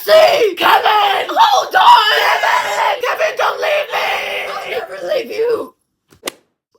Yossi! Kevin! Hold on! Kevin, don't leave me! I'll never leave you!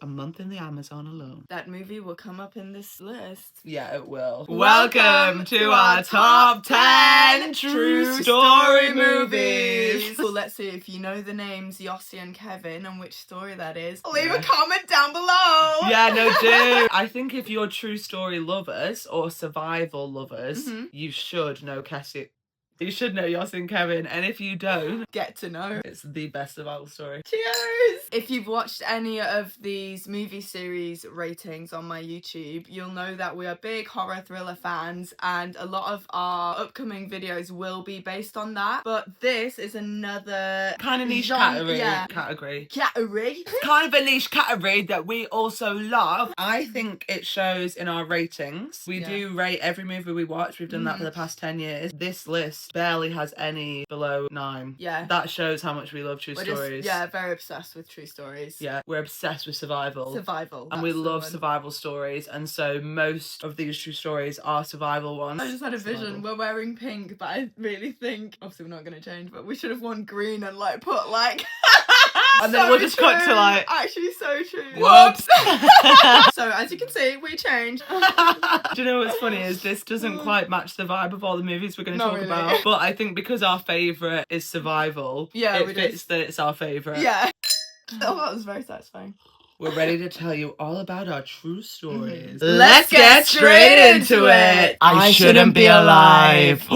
A month in the Amazon alone. That movie will come up in this list. Yeah, it will. Welcome to our top 10 true story movies. So let's see if you know the names Yossi and Kevin and which story that is. Leave a comment down below. Yeah, no, do. I think if you're true story lovers or survival lovers, you should know Cassie. You should know Yossi and Kevin, and if you don't, get to know. It's the best survival story. Cheers! If you've watched any of these movie series ratings on my YouTube, you'll know that we are big horror thriller fans, and a lot of our upcoming videos will be based on that. But this is another kind of niche category. Category. Kind of a niche category that we also love. I think it shows in our ratings. We do rate every movie we watch. We've done that for the past 10 years. This list barely has any below 9. Yeah. That shows how much we love true stories. Very obsessed with true stories. Yeah, we're obsessed with survival. And we love survival stories, and so most of these true stories are survival ones. I just had a vision. We're wearing pink, but I really think, obviously we're not going to change, but we should have worn green and like put like... And then we'll just cut to like... Actually, so true. Whoops! So, as you can see, we changed. Do you know what's funny is this doesn't quite match the vibe of all the movies we're going to talk about. But I think because our favourite is survival, it fits that it's our favourite. Yeah. Oh, that was very satisfying. We're ready to tell you all about our true stories. Let's get straight into it. I shouldn't be alive.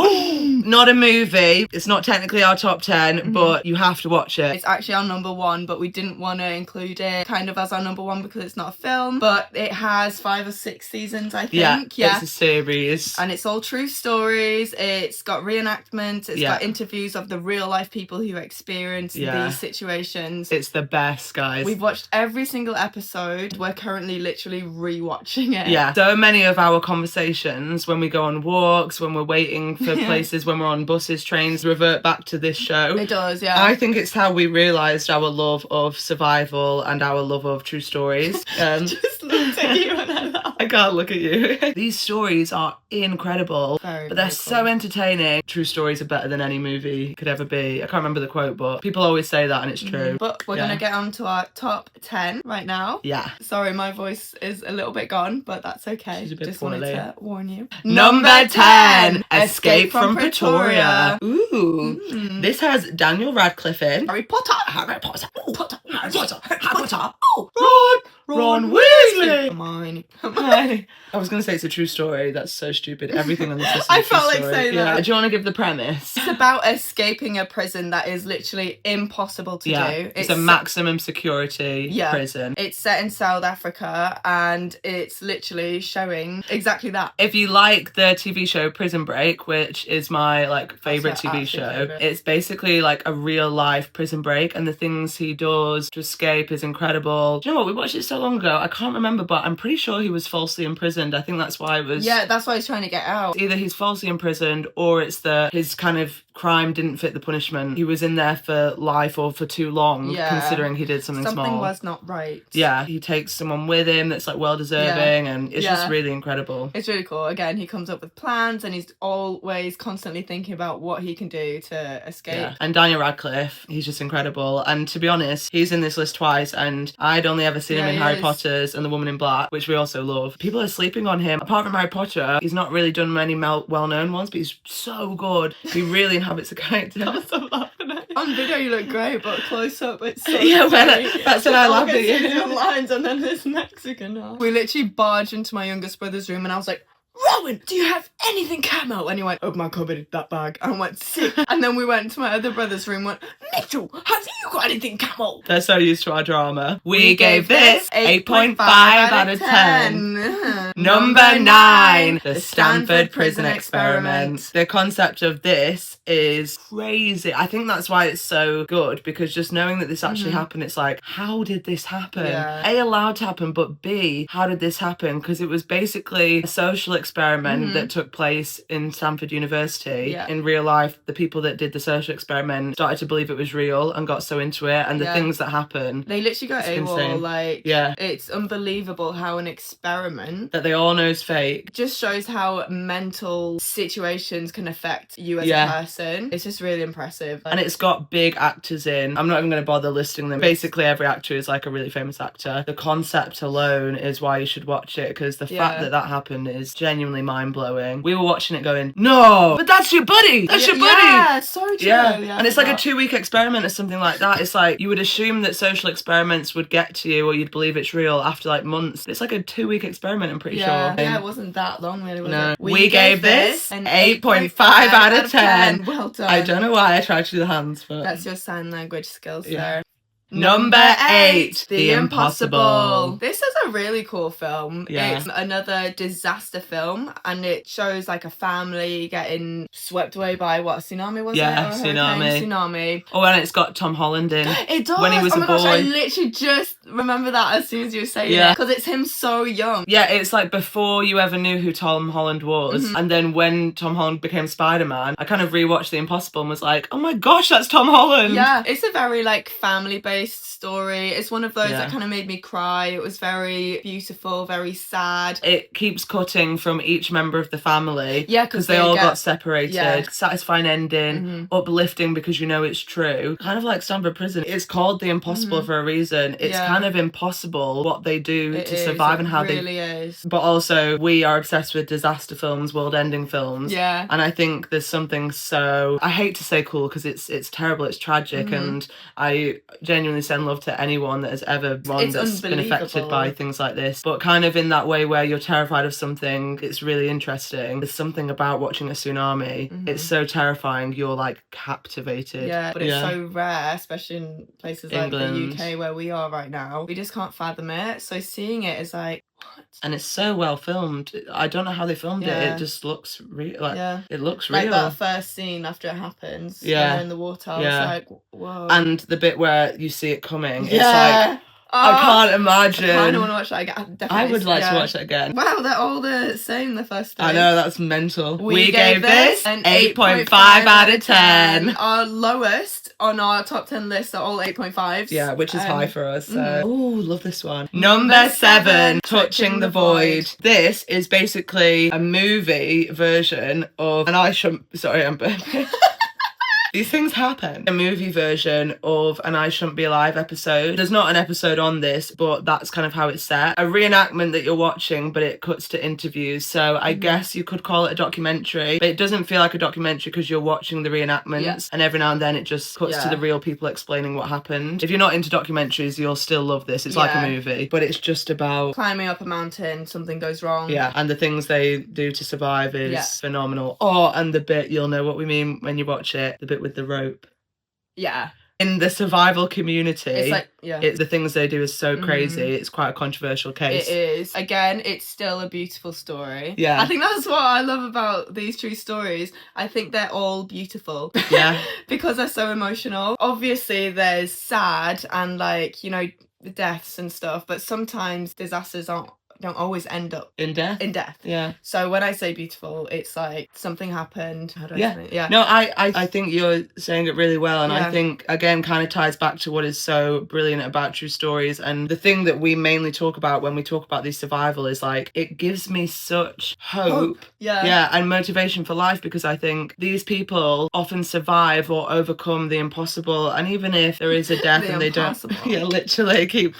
Not a movie. It's not technically our top 10, but you have to watch it. It's actually our number 1, but we didn't want to include it kind of as our number 1 because it's not a film. But it has 5 or 6 seasons, I think. Yeah, it's a series. And it's all true stories. It's got reenactments. It's got interviews of the real life people who experienced these situations. It's the best, guys. We've watched every single episode. We're currently literally rewatching it. Yeah, so many of our conversations when we go on walks, when we're waiting for places, when we're on buses, trains, revert back to this show. It does, yeah. I think it's how we realised our love of survival and our love of true stories. Just looked at you and I laughed. I can't look at you. These stories are incredible, but they're so entertaining. True stories are better than any movie could ever be. I can't remember the quote, but people always say that and it's true. But we're going to get on to our top 10 right now. Yeah. Sorry, my voice is a little bit gone, but that's okay. She's a bit Just poorly. wanted to warn you. Number 10, Escape from Pretoria. Ooh. This has Daniel Radcliffe in. Harry Potter. Harry Potter. Ooh, Potter. Harry Potter. Harry Potter. Oh, Ron Weasley. Hermione. I was going to say it's a true story. That's so stupid. Everything on this list is I a true felt like story. saying that. Do you want to give the premise? It's about escaping a prison that is literally impossible to do. It's a maximum security prison. It's set in South Africa and it's literally showing exactly that. If you like the TV show Prison Break, which is my favourite TV show, it's basically like a real life Prison Break, and the things he does to escape is incredible. Do you know what? We watched it so long ago, I can't remember, but I'm pretty sure he was falsely imprisoned. I think that's why it was... Yeah, that's why he's trying to get out. Either he's falsely imprisoned or it's that his kind of crime didn't fit the punishment. He was in there for life or for too long, considering he did something small. Something was not right. Yeah, he takes someone with him that's like well deserving, and it's just really incredible. It's really cool. Again, he comes up with plans and he's always constantly thinking about what he can do to escape. Yeah. And Daniel Radcliffe, he's just incredible. And to be honest, he's in this list twice, and I'd only ever seen him in Harry Potter's and The Woman in Black, which we also love. People are sleeping on him. Apart from Harry Potter, he's not really done many well-known ones, but he's so good. He really inhabits a character. On video you look great, but close up it's so that's when I laughed at you. Lines and then this Mexican. We literally barged into my youngest brother's room and I was like, Rowan, do you have anything camo? And he went, open my cupboard, that bag. And I went, sick. And then we went to my other brother's room and went, Mitchell, have you got anything camo? They're so used to our drama. We gave this 8.5 out of 10. Number 9, the Stanford Prison Experiment. The concept of this is crazy. I think that's why it's so good, because just knowing that this actually happened, it's like, how did this happen? A, allowed to happen, but B, how did this happen? Because it was basically a social experiment that took place in Stanford University. In real life, the people that did the social experiment started to believe it was real and got so into it, and the things that happen. They literally go AWOL. Insane. Like, yeah, it's unbelievable how an experiment that they all know is fake just shows how mental situations can affect you as a person. It's just really impressive. And it's got big actors in. I'm not even going to bother listing them. Basically, every actor is like a really famous actor. The concept alone is why you should watch it, because the fact that happened is genuinely mind-blowing. We were watching it going, no, but that's your buddy. That's your buddy. Yeah, so true. Yeah, and it's like a 2-week experiment or something like that. It's like you would assume that social experiments would get to you, or you'd believe it's real after like months. It's like a 2-week experiment, I'm pretty sure. Yeah, it wasn't that long really, was it? We gave this an 8.5 out of 10. Well done. I don't know why I tried to do the hands, but that's your sign language skills there. Number 8, The Impossible. This is a really cool film. Yeah. It's another disaster film, and it shows like a family getting swept away by what, tsunami was it? Yeah, tsunami. Oh, and it's got Tom Holland in. It does. When he was a boy. Gosh, I literally just remember that as soon as you were saying it, because it's him so young. Yeah, it's like before you ever knew who Tom Holland was, and then when Tom Holland became Spider-Man, I kind of rewatched The Impossible and was like, oh my gosh, that's Tom Holland. Yeah, it's a very like family-based story. It's one of those that kind of made me cry. It was very beautiful, very sad. It keeps cutting from each member of the family. Yeah, because they all got separated. Yeah. Satisfying ending, uplifting because you know it's true. Kind of like Stanford Prison. It's called The Impossible for a reason. It's kind of impossible what they do to survive and how really is. But also, we are obsessed with disaster films, world-ending films. Yeah. And I think there's something so, I hate to say cool because it's terrible, it's tragic, and I genuinely send love to anyone that has ever that's been affected by things like this, but kind of in that way where you're terrified of something. It's really interesting. There's something about watching a tsunami. It's so terrifying, you're like captivated. Yeah, but it's so rare, especially in places England. like the UK where we are right now. We just can't fathom it, so seeing it is like, what? And it's so well filmed. I don't know how they filmed it. It just looks real. Like, it looks real. Like that first scene after it happens. When they're in the water. I was like, whoa. And the bit where you see it coming. It's like, I can't imagine. I kind of want to watch that again. I would like to watch that again. Wow, they're all the same, the first thing. I know, that's mental. We gave this an 8.5 out of 10. Our lowest on our top 10 list are all 8.5s. Yeah, which is high for us. So. Ooh, love this one. Number 7, Touching the Void. This is basically a movie version of, and I shouldn't, sorry, I'm burping. These things happen. A movie version of an I Shouldn't Be Alive episode. There's not an episode on this, but that's kind of how it's set. A reenactment that you're watching, but it cuts to interviews. So I guess you could call it a documentary, but it doesn't feel like a documentary because you're watching the reenactments, and every now and then it just cuts to the real people explaining what happened. If you're not into documentaries, you'll still love this. It's like a movie, but it's just about climbing up a mountain, something goes wrong. Yeah, and the things they do to survive is phenomenal. Oh, and the bit, you'll know what we mean when you watch it, the bit with the rope. Yeah. In the survival community, it's like, the things they do is so crazy. It's quite a controversial case. It is. Again, it's still a beautiful story. Yeah. I think that's what I love about these true stories. I think they're all beautiful. Yeah. Because they're so emotional. Obviously, there's sad and like, you know, the deaths and stuff, but sometimes disasters don't always end up in death. Yeah. So when I say beautiful, it's like something happened. How do I say it? Yeah. No, I think you're saying it really well, and I think again kind of ties back to what is so brilliant about true stories. And the thing that we mainly talk about when we talk about these survival is like it gives me such hope. Yeah, and motivation for life, because I think these people often survive or overcome the impossible, and even if there is a death and they don't, literally keep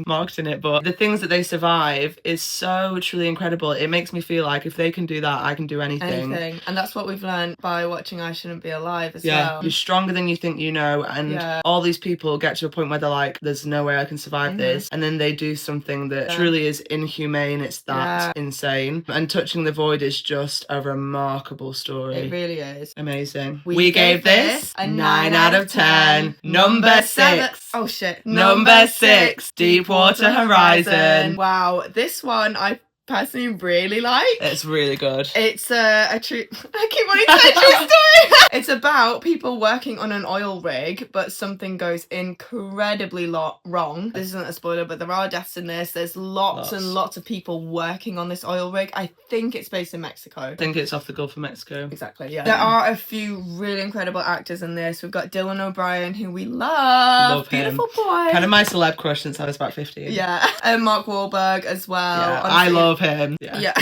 marketing it, but the things that they survive is so truly incredible. It makes me feel like if they can do that, I can do anything. And that's what we've learned by watching I Shouldn't Be Alive as well. You're stronger than you think you know, and all these people get to a point where they're like, there's no way I can survive this, and then they do something that truly is inhumane. It's that insane. And Touching the Void is just a remarkable story. It really is. Amazing. We gave this a 9 out of 10. Number 6. Oh shit. Number 6, Deepwater Horizon. Wow, this one I personally really like. It's really good. It's a true I keep wanting to say true story. It's about about people working on an oil rig, but something goes incredibly wrong. This isn't a spoiler, but there are deaths in this. There's lots and lots of people working on this oil rig. I think it's based in Mexico. I think it's off the Gulf of Mexico. Exactly, yeah. There are a few really incredible actors in this. We've got Dylan O'Brien, who we love. Beautiful boy. Kind of my celeb crush since I was about 15. Yeah. And Mark Wahlberg as well. Yeah, I love him. Yeah.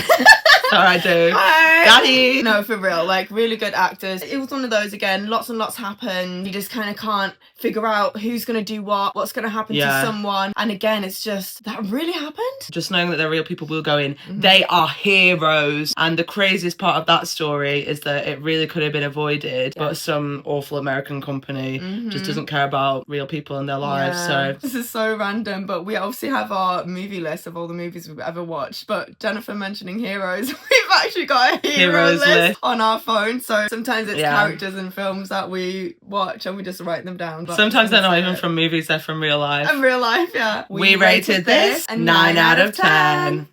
I do. Hi. Daddy! No, for real, like, really good actors. It was one of those, again, lots and lots happen. You just kind of can't figure out who's going to do what's going to happen to someone. And again, it's just, that really happened? Just knowing that they're real people will go in. They are heroes. And the craziest part of that story is that it really could have been avoided, but some awful American company just doesn't care about real people in their lives. So this is so random, but we obviously have our movie list of all the movies we've ever watched. But Jennifer mentioning heroes, we've actually got a heroes list on our phone. So sometimes it's characters in films that we watch and we just write them down. But sometimes they're not even from movies, they're from real life. And real life, yeah. We rated this a 9 out of 10.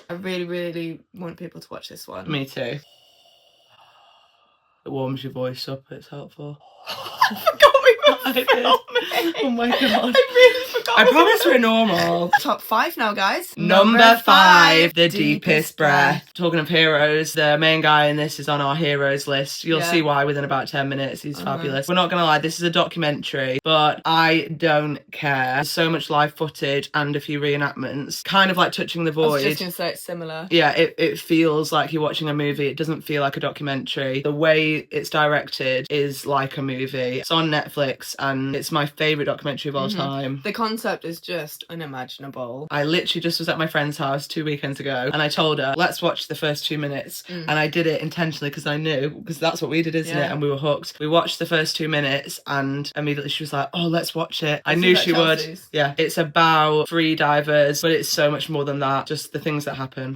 I really, really want people to watch this one. Me too. It warms your voice up, it's helpful. I forgot we were filming. Oh my god. I really forgot. I promise we're normal. Top 5 now, guys. Number 5, The Deepest Breath. Talking of heroes, the main guy in this is on our heroes list. You'll see why within about 10 minutes. He's fabulous. We're not going to lie, this is a documentary, but I don't care. There's so much live footage and a few reenactments. Kind of like Touching the Void. I was just going to say it's similar. Yeah, it feels like you're watching a movie. It doesn't feel like a documentary. The way it's directed is like a movie. It's on Netflix and it's my favourite documentary of all time. The concept is just unimaginable. I literally just was at my friend's house 2 weekends ago and I told her, let's watch the first 2 minutes. And I did it intentionally because I knew, because that's what we did, isn't it? And we were hooked. We watched the first 2 minutes and immediately she was like, oh, let's watch it. I knew she would. Yeah, it's about free divers, but it's so much more than that. Just the things that happen.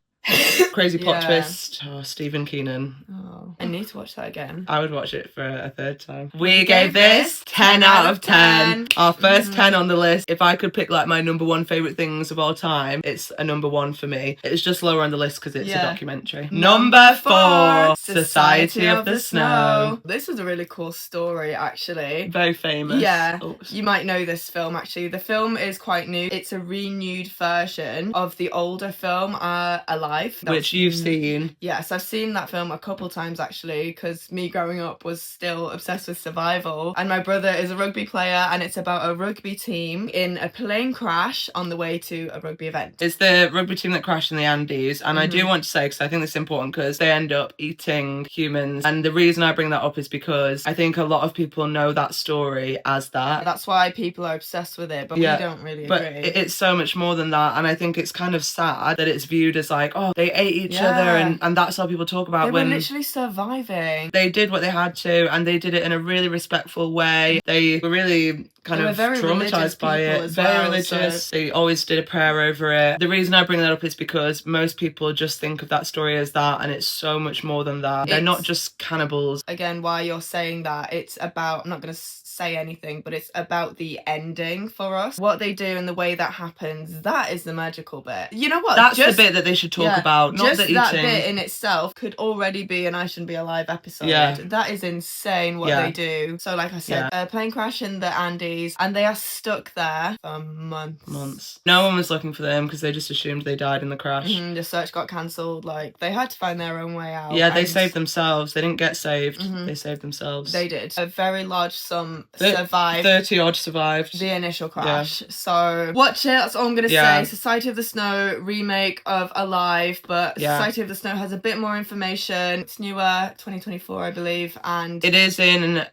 Crazy plot twist. Oh, Stephen Keenan. Oh, I need to watch that again. I would watch it for a third time. We gave this 10 out of 10. Our first 10 on the list. If I could pick like my number 1 favourite things of all time, it's a number 1 for me. It's just lower on the list because it's a documentary. Number 4, Society of the Snow. This was a really cool story, actually. Very famous. Yeah, you might know this film, actually. The film is quite new. It's a renewed version of the older film, Alive. Which you've seen. Yes, I've seen that film a couple times, actually, because me growing up was still obsessed with survival. And my brother is a rugby player, and it's about a rugby team in a plane crash on the way to a rugby event. It's the rugby team that crashed in the Andes, and I do want to say, because I think this is important, because they end up eating humans. And the reason I bring that up is because I think a lot of people know that story as that. That's why people are obsessed with it, but we don't really agree. But it's so much more than that, and I think it's kind of sad that it's viewed as like, oh, they ate each other, and that's how people talk about they when were literally surviving. They did what they had to, and they did it in a really respectful way. They were really kind of traumatized by it. Very religious. So they always did a prayer over it. The reason I bring that up is because most people just think of that story as that, and it's so much more than that. They're not just cannibals. Again, while you're saying that, it's about, I'm not going to say anything, but it's about the ending for us. What they do and the way that happens, that is the magical bit. You know what? That's the bit that they should talk about, not the eating. Just that bit in itself could already be an I Shouldn't Be Alive episode. Yeah. That is insane what they do. So like I said, a plane crash in the Andes, and they are stuck there for months. No one was looking for them because they just assumed they died in the crash. The search got cancelled. Like, they had to find their own way out. Yeah, they saved themselves. They didn't get saved. They saved themselves. They did. A very large sum survived. 30 odd survived the initial crash. So watch it, that's all I'm gonna say. Society of the Snow remake of Alive, but Society of the Snow has a bit more information. It's newer, 2024 I believe, and it is in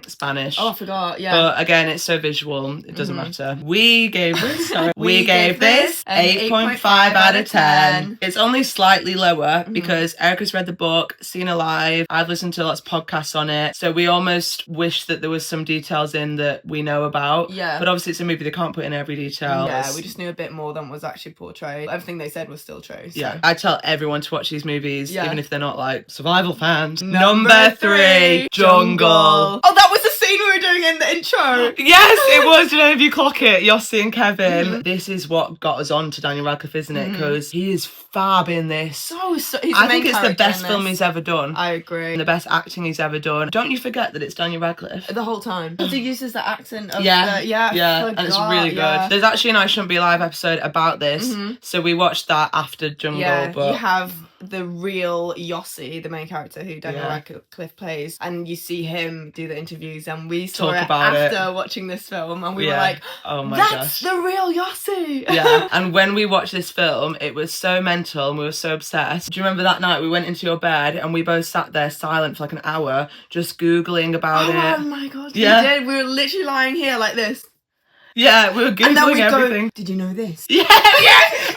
Spanish. Oh, I forgot. But again, it's so visual, it doesn't matter. We gave this 8.5 out of 10. It's only slightly lower because Erica's read the book, seen Alive, I've listened to lots of podcasts on it, so we almost wish that there was some details in that we know about. But obviously it's a movie, they can't put in every detail. We just knew a bit more than was actually portrayed. Everything they said was still true. So. I tell everyone to watch these movies, even if they're not like survival fans. Number 3, Jungle. Oh, that was the scene we were doing in the intro. Yes, it was. You know, if you clock it, Yossi and Kevin. This is what got us on to Daniel Radcliffe, isn't it? Because he is fab in this. So he's I the main think it's the character best in film this. he's ever done. I agree. And the best acting he's ever done. Don't you forget that it's Daniel Radcliffe. The whole time. Because he uses the accent of yeah, yeah, and it's really good. There's actually an I Shouldn't Be Alive episode about this, so we watched that after Jungle. Yeah, but you have the real Yossi, the main character who Daniel Radcliffe plays, and you see him do the interviews, and we saw Talk it about after watching this film, and we were like, oh my that's gosh, the real Yossi. Yeah, and when we watched this film, it was so mental and we were so obsessed. Do you remember that night we went into your bed and we both sat there silent for like an hour just Googling about it? Oh my god, yeah. We did. We were literally lying here like this. Yeah, we were Googling everything. Go, did you know this? Yeah.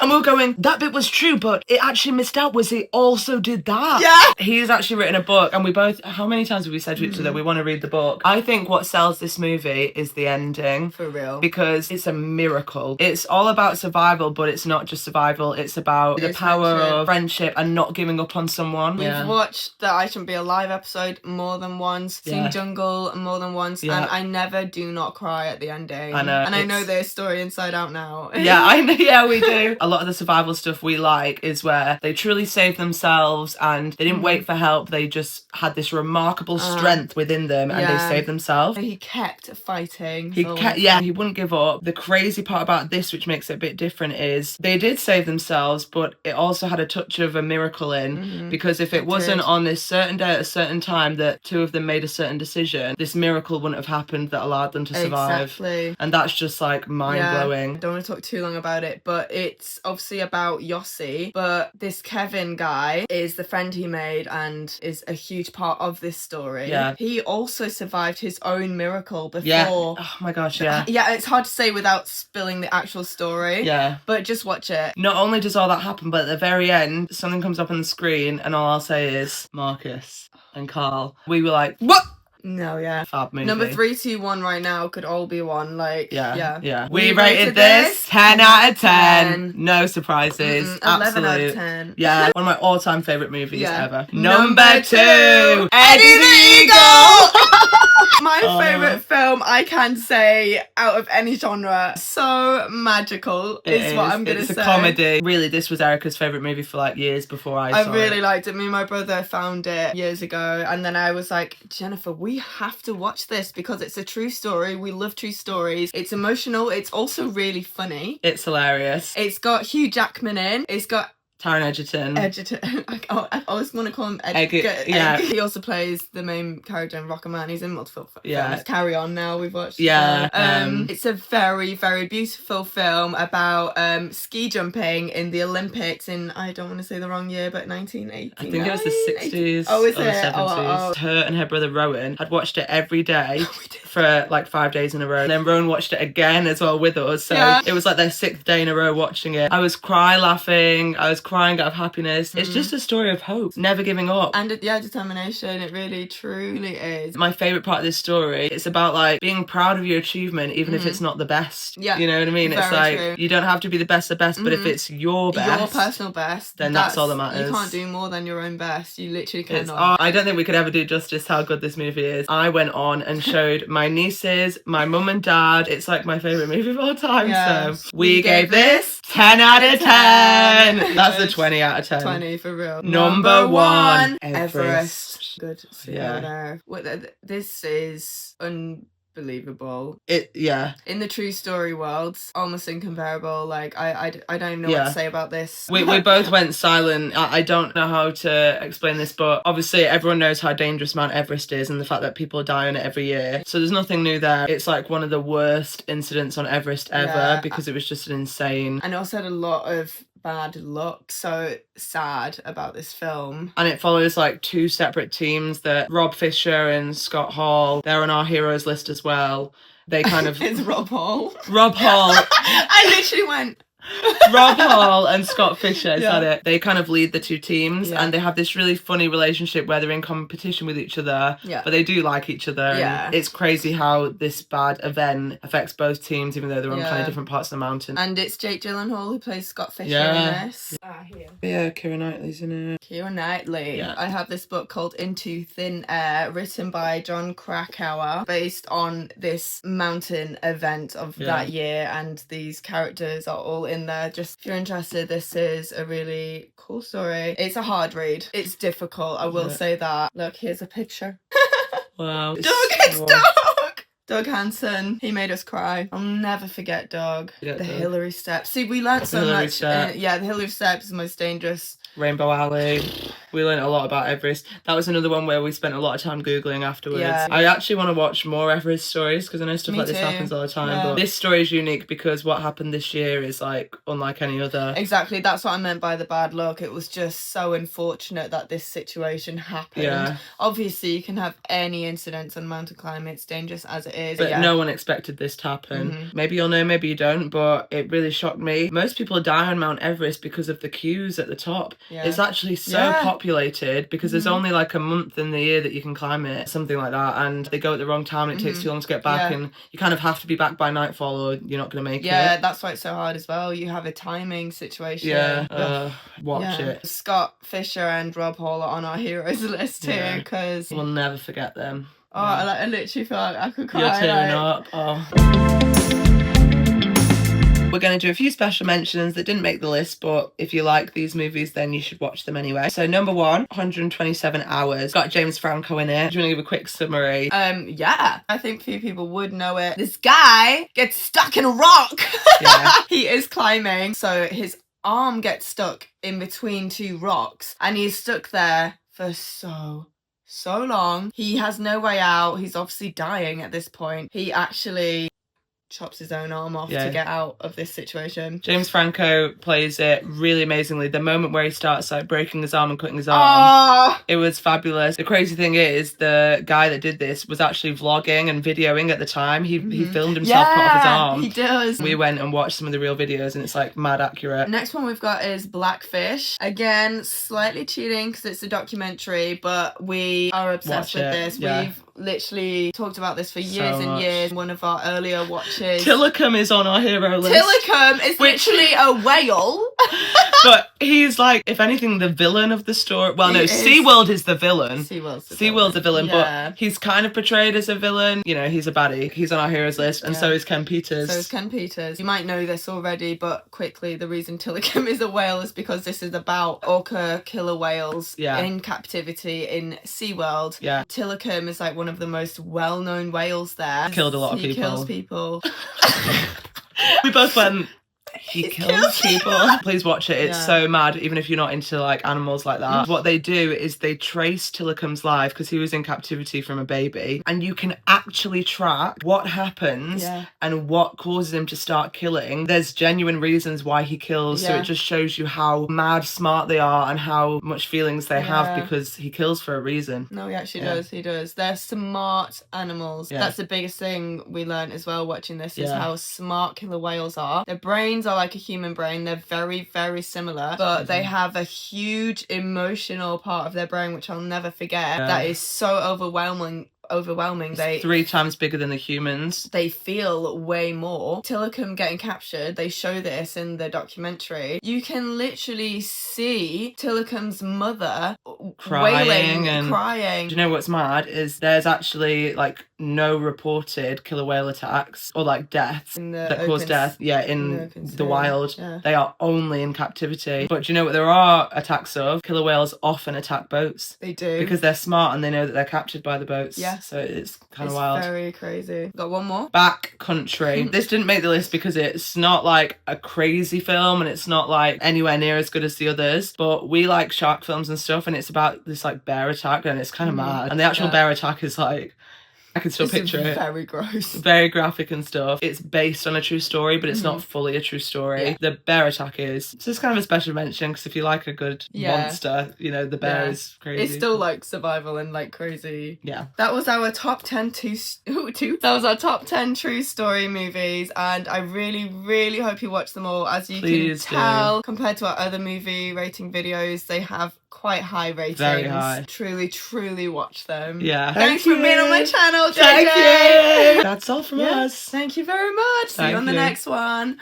And we were going, that bit was true, but it actually missed out was he also did that. Yeah. He's actually written a book, and we both, how many times have we said to each other, we want to read the book? I think what sells this movie is the ending. For real. Because it's a miracle. It's all about survival, but it's not just survival. It's about the power of friendship and not giving up on someone. We've watched the I Shouldn't Be Alive episode more than once, seen Jungle more than once, and I never do not cry at the ending. I know. And I know their story inside out now. Yeah, I know. Yeah, we do. A lot of the survival stuff we like is where they truly saved themselves and they didn't wait for help. They just had this remarkable strength within them and they saved themselves. He kept fighting. He wouldn't give up. The crazy part about this, which makes it a bit different, is they did save themselves, but it also had a touch of a miracle in, because if it wasn't on this certain day at a certain time that two of them made a certain decision, this miracle wouldn't have happened that allowed them to survive. Exactly. And that's just like mind-blowing. I don't want to talk too long about it, but it's obviously about Yossi, but this Kevin guy is the friend he made and is a huge part of this story. Yeah. He also survived his own miracle before. Yeah. Oh my gosh, yeah. Yeah, it's hard to say without spilling the actual story. Yeah. But just watch it. Not only does all that happen, but at the very end, something comes up on the screen and all I'll say is, Marcus and Carl. We were like, what? No, yeah. Fab movie. Number 3, 2, 1 right now could all be one. Like, yeah. We rated this 10 out of 10. No surprises. 11 out of 10. Yeah, one of my all-time favourite movies ever. Number 2, Eddie the Eagle! My favourite film, I can say, out of any genre. So magical is what I'm going to say. It's a comedy. Really, this was Erica's favourite movie for like years before I saw it. I really liked it. Me and my brother found it years ago. And then I was like, Jennifer, we have to watch this because it's a true story. We love true stories. It's emotional. It's also really funny. It's hilarious. It's got Hugh Jackman in. It's got Taron Egerton. I always want to call him Eggert. Yeah. He also plays the main character in Rocketman. He's in multiple films. Yeah. Carry On now, we've watched. Yeah. It's a very, very beautiful film about ski jumping in the Olympics in, I don't want to say the wrong year, but 1980. I think it was the 60s. Oh, is or it? the 70s. Oh. Her and her brother Rowan had watched it every day for like 5 days in a row. And then Rowan watched it again as well with us. So it was like their 6th day in a row watching it. I was laughing. I was crying out of happiness. It's just a story of hope, never giving up. And determination. It really, truly is. My favourite part of this story, it's about like being proud of your achievement, even if it's not the best. Yeah. You know what I mean? It's like, true. You don't have to be the best of best, but if it's your best, your personal best, then that's all that matters. You can't do more than your own best. You literally cannot. I don't think we could ever do justice how good this movie is. I went on and showed my nieces, my mum and dad. It's like my favourite movie of all time. Yeah. So we gave this 10 out of 10. That's a 20 out of 10. 20 for real. Number 1, Everest. Good to see there. This is unbelievable. In the true story world, almost incomparable. Like I don't even know what to say about this. We both went silent. I don't know how to explain this, but obviously everyone knows how dangerous Mount Everest is and the fact that people die on it every year. So there's nothing new there. It's like one of the worst incidents on Everest ever because it was just an insane. And also had a lot of bad luck. So sad about this film. And it follows like 2 separate teams that Rob Fisher and Scott Hall, they're on our heroes list as well. They kind of... It's Rob Hall. Rob Hall. I literally went... Rob Hall and Scott Fisher, is Yeah. that it? They kind of lead the two teams, Yeah. and they have this really funny relationship where they're in competition with each other, Yeah. but they do like each other. Yeah. And it's crazy how this bad event affects both teams, even though they're on kind Yeah. of different parts of the mountain. And it's Jake Gyllenhaal who plays Scott Fisher Yeah. in this. Here. Yeah, Keira Knightley's in it. Keira Knightley. Yeah. I have this book called Into Thin Air, written by John Krakauer, based on this mountain event of that year, and these characters are all in there. Just if you're interested, this is a really cool story. It's a hard read. It's difficult, I will say that. Look, here's a picture. Wow. Doug, it's Doug! Doug Hansen, he made us cry. I'll never forget Doug. Yeah, the Doug. Hillary Steps. See, we learnt so Hillary much. Step. Yeah, the Hillary Steps is the most dangerous. Rainbow Alley. We learned a lot about Everest. That was another one where we spent a lot of time Googling afterwards. Yeah. I actually want to watch more Everest stories because I know stuff Me like this too. happens all the time. Yeah. But this story is unique because what happened this year is like unlike any other. Exactly, that's what I meant by the bad luck. It was just so unfortunate that this situation happened. Yeah. Obviously, you can have any incidents on mountain climbing, it's dangerous as it is. But yeah. no one expected this to happen. Mhm. Maybe you'll know, maybe you don't, but it really shocked me. Most people die on Mount Everest because of the queues at the top. Yeah. It's actually so Yeah. populated because there's only like a month in the year that you can climb it, something like that, and they go at the wrong time and it takes too long to get back, Yeah. and you kind of have to be back by nightfall or you're not going to make Yeah, it. that's why it's so hard as well. You have a timing situation. Yeah, watch Yeah. it. Scott Fisher and Rob Hall are on our heroes list too, Yeah. because We'll never forget them. I literally feel like I could cry. You're tearing like- up. Oh. We're going to do a few special mentions that didn't make the list, but if you like these movies, then you should watch them anyway. So number 1, 127 Hours. Got James Franco in it. Do you want to give a quick summary? Yeah, I think few people would know it. This guy gets stuck in a rock. Yeah. He is climbing, so his arm gets stuck in between two rocks, and he's stuck there for so long. He has no way out. He's obviously dying at this point. He actually chops his own arm off Yeah. to get out of this situation. James Franco plays it really amazingly. The moment where he starts like breaking his arm and cutting his arm, Oh, it was fabulous. The crazy thing is, the guy that did this was actually vlogging and videoing at the time. He filmed himself cut off his arm. he does. We went and watched some of the real videos, and it's like mad accurate. Next one we've got is Blackfish. Again, slightly cheating because it's a documentary, but we are obsessed Watch with it, this. yeah. We've literally talked about this for years and much. years. One of our earlier watches. Tillicum is on our hero list. Tillicum is literally a whale. But he's like, if anything, the villain of the story. Well, He no, is. SeaWorld is the villain. SeaWorld's the villain, Yeah. but he's kind of portrayed as a villain. You know, he's a baddie. He's on our heroes list, and Yeah. so is Ken Peters. So is Ken Peters. You might know this already, but quickly, the reason Tillicum is a whale is because this is about orca killer whales in captivity in SeaWorld. Yeah. Tillicum is like one of the most well-known whales there. Killed a lot of He people. kills people. We both went, he kills people. Please watch it. It's Yeah. so mad, even if you're not into like animals like that. What they do is they trace Tillicum's life because he was in captivity from a baby, and you can actually track what happens and what causes him to start killing. There's genuine reasons why he kills, so Yeah. it just shows you how mad smart they are and how much feelings they have because he kills for a reason. No, he actually does. He does. They're smart animals. Yeah. That's the biggest thing we learned as well watching this is Yeah. how smart killer whales are. Their brains are like a human brain. They're very, very similar, but they have a huge emotional part of their brain which I'll never forget. Yeah. That is so overwhelming. They 3 times bigger than the humans. they feel way more. Tillicum getting captured, they show this in the documentary. You can literally see Tillicum's mother Crying wailing, and- crying. Do you know what's mad is there's actually like no reported killer whale attacks or like deaths In the that cause open death. Yeah, in in the open the sea, wild. yeah. They are only in captivity. But do you know what there are attacks of? Killer whales often attack boats They do. because they're smart and they know that they're captured by the boats. Yeah. So it's kind of It's wild. very crazy. Got one more? Back Country. This didn't make the list because it's not like a crazy film and it's not like anywhere near as good as the others, but we like shark films and stuff, and it's about this like bear attack, and it's kind of mad, and the actual bear attack is like I can still It's picture it. very gross. Very graphic and stuff. It's based on a true story, but it's not fully a true story. Yeah. The bear attack is. So it's kind of a special mention because if you like a good Yeah. monster, you know, the bear Yeah. is crazy. It's still like survival and like crazy. Yeah. That was our top 10 that was our top 10 true story movies, and I really, really hope you watch them all. As you Please can tell, compared to our other movie rating videos, they have quite high ratings. Very high. Truly, truly watch them. Yeah. Thanks for being on my channel, JJ. Thank you. That's all from us. Thank you very much. See you on the next one.